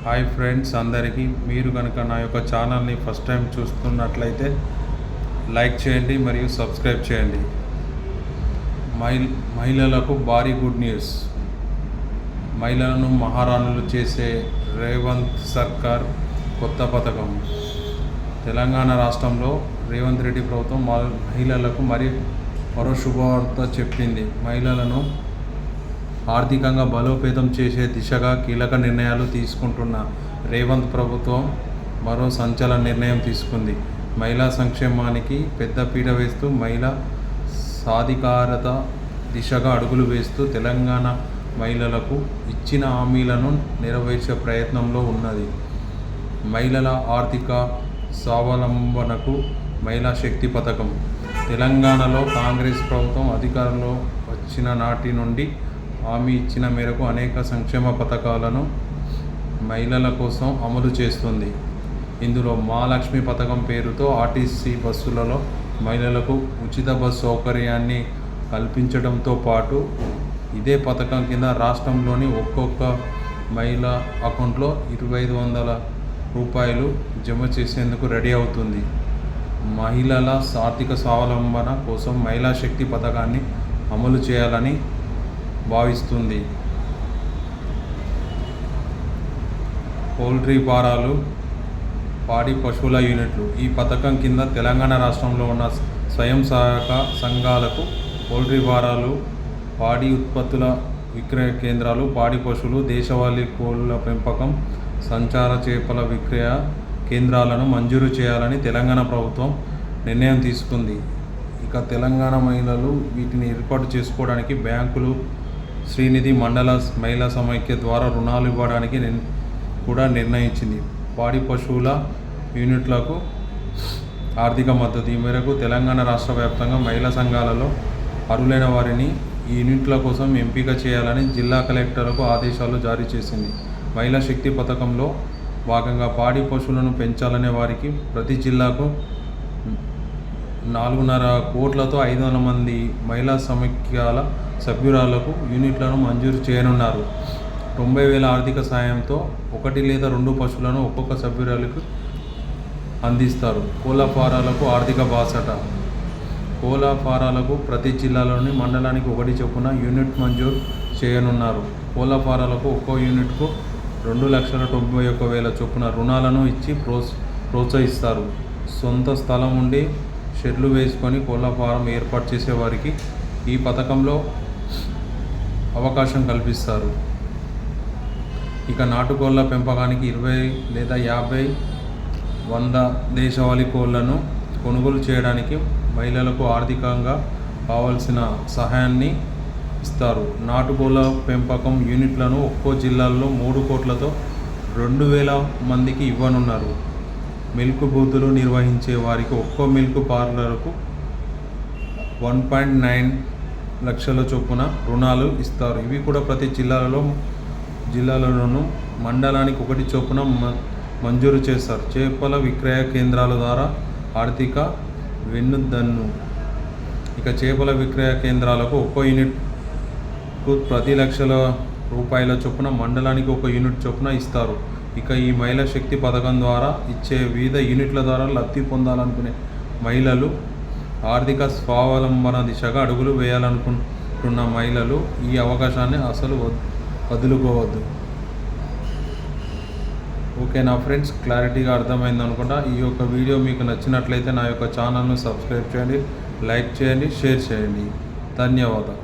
Hi friends అందరికీ. మీరు కనుక నా యొక్క ఛానల్ని ఫస్ట్ టైం చూస్తున్నట్లయితే లైక్ చేయండి మరియు సబ్స్క్రైబ్ చేయండి. మహిళలకు భారీ గుడ్ న్యూస్. మహిళలను మహారాణులు చేసే రేవంత్ సర్కార్ కొత్త పథకం. తెలంగాణ రాష్ట్రంలో రేవంత్ రెడ్డి ప్రభుత్వం మహిళలకు మరో శుభవార్త చెప్పింది. మహిళలను ఆర్థికంగా బలోపేతం చేసే దిశగా కీలక నిర్ణయాలు తీసుకుంటున్న రేవంత్ ప్రభుత్వం మరో సంచలన నిర్ణయం తీసుకుంది. మహిళా సంక్షేమానికి పెద్దపీట వేస్తూ మహిళా సాధికారత దిశగా అడుగులు వేస్తూ తెలంగాణ మహిళలకు ఇచ్చిన హామీలను నెరవేర్చే ప్రయత్నంలో ఉన్నది. మహిళల ఆర్థిక స్వావలంబనకు మహిళా శక్తి పథకం. తెలంగాణలో కాంగ్రెస్ ప్రభుత్వం అధికారంలో వచ్చిన నాటి నుండి హామీ ఇచ్చిన మేరకు అనేక సంక్షేమ పథకాలను మహిళల కోసం అమలు చేస్తుంది. ఇందులో మహాలక్ష్మి పథకం పేరుతో ఆర్టీసీ బస్సులలో మహిళలకు ఉచిత బస్సు సౌకర్యాన్ని కల్పించడంతో పాటు ఇదే పథకం కింద రాష్ట్రంలోని ఒక్కొక్క మహిళ అకౌంట్లో 2,500 రూపాయలు జమ చేసేందుకు రెడీ అవుతుంది. మహిళల ఆర్థిక స్వావలంబన కోసం మహిళా శక్తి పథకాన్ని అమలు చేయాలని భావిస్తుంది. పౌల్ట్రీ ఫారాలు, పాడి పశువుల యూనిట్లు. ఈ పథకం కింద తెలంగాణ రాష్ట్రంలో ఉన్న స్వయం సహాయక సంఘాలకు పౌల్ట్రీ ఫారాలు, పాడి ఉత్పత్తుల విక్రయ కేంద్రాలు, పాడి పశువులు, దేశవాళీ కోళ్ల పెంపకం, సంచార చేపల విక్రయ కేంద్రాలను మంజూరు చేయాలని తెలంగాణ ప్రభుత్వం నిర్ణయం తీసుకుంది. ఇక తెలంగాణ మహిళలు వీటిని ఏర్పాటు చేసుకోవడానికి బ్యాంకులు, శ్రీనిధి, మండల మహిళా సమైక్య ద్వారా రుణాలు ఇవ్వడానికి కూడా నిర్ణయించింది. పాడి పశువుల యూనిట్లకు ఆర్థిక మద్దతు. ఈ మేరకు తెలంగాణ రాష్ట్ర వ్యాప్తంగా మహిళా సంఘాలలో అర్హులైన వారిని ఈ యూనిట్ల కోసం ఎంపిక చేయాలని జిల్లా కలెక్టర్లకు ఆదేశాలు జారీ చేసింది. మహిళా శక్తి పథకంలో భాగంగా పాడి పశువులను పెంచాలనే వారికి ప్రతి జిల్లాకు 4.5 కోట్లతో 500 మంది మహిళా సమైక్యాల సభ్యురాలకు యూనిట్లను మంజూరు చేయనున్నారు. 90,000 ఆర్థిక సాయంతో 1 లేదా 2 పశువులను ఒక్కొక్క సభ్యురాలకు అందిస్తారు. కోళ్ల ఫారాలకు ఆర్థిక బాసట. కోళ్ల ఫారాలకు ప్రతి జిల్లాలోని మండలానికి 1 చొప్పున యూనిట్ మంజూరు చేయనున్నారు. కోళ్ల ఫారాలకు ఒక్కో యూనిట్కు 2,91,000 చొప్పున రుణాలను ఇచ్చి ప్రోత్సహిస్తారు. సొంత స్థలం ఉండి షెడ్లు వేసుకొని కోళ్ల ఫారం ఏర్పాటు చేసేవారికి ఈ పథకంలో అవకాశం కల్పిస్తారు. ఇక నాటుకోళ్ల పెంపకానికి 20 లేదా 50, 100 దేశవాళీ కోళ్లను కొనుగోలు చేయడానికి మహిళలకు ఆర్థికంగా కావాల్సిన సహాయాన్ని ఇస్తారు. నాటుకోళ్ల పెంపకం యూనిట్లను ఒక్కో జిల్లాల్లో 3 కోట్లతో 2,000 మందికి ఇవ్వనున్నారు. మిల్క్ బూతులు నిర్వహించే వారికి ఒక్కో మిల్క్ పార్లర్కు 1.9 లక్షల చొప్పున రుణాలు ఇస్తారు. ఇవి కూడా ప్రతి జిల్లాలోనూ మండలానికి 1 చొప్పున మంజూరు చేస్తారు. చేపల విక్రయ కేంద్రాల ద్వారా ఆర్థిక వెన్నుదన్ను. ఇక చేపల విక్రయ కేంద్రాలకు ఒక్కో యూనిట్కు ప్రతి ₹1,00,000 చొప్పున మండలానికి 1 యూనిట్ చొప్పున ఇస్తారు. ఇక ఈ మహిళా శక్తి పథకం ద్వారా ఇచ్చే వివిధ యూనిట్ల ద్వారా లబ్ధి పొందాలనుకునే మహిళలు, ఆర్థిక స్వావలంబన దిశగా అడుగులు వేయాలనుకుంటున్న మహిళలు ఈ అవకాశాన్ని అసలు వదులుకోవద్దు. ఓకేనా ఫ్రెండ్స్, క్లారిటీగా అర్థమైంది అనుకుంటా. ఈ యొక్క వీడియో మీకు నచ్చినట్లయితే నా యొక్క ఛానల్ను సబ్స్క్రైబ్ చేయండి, లైక్ చేయండి, షేర్ చేయండి. ధన్యవాదాలు.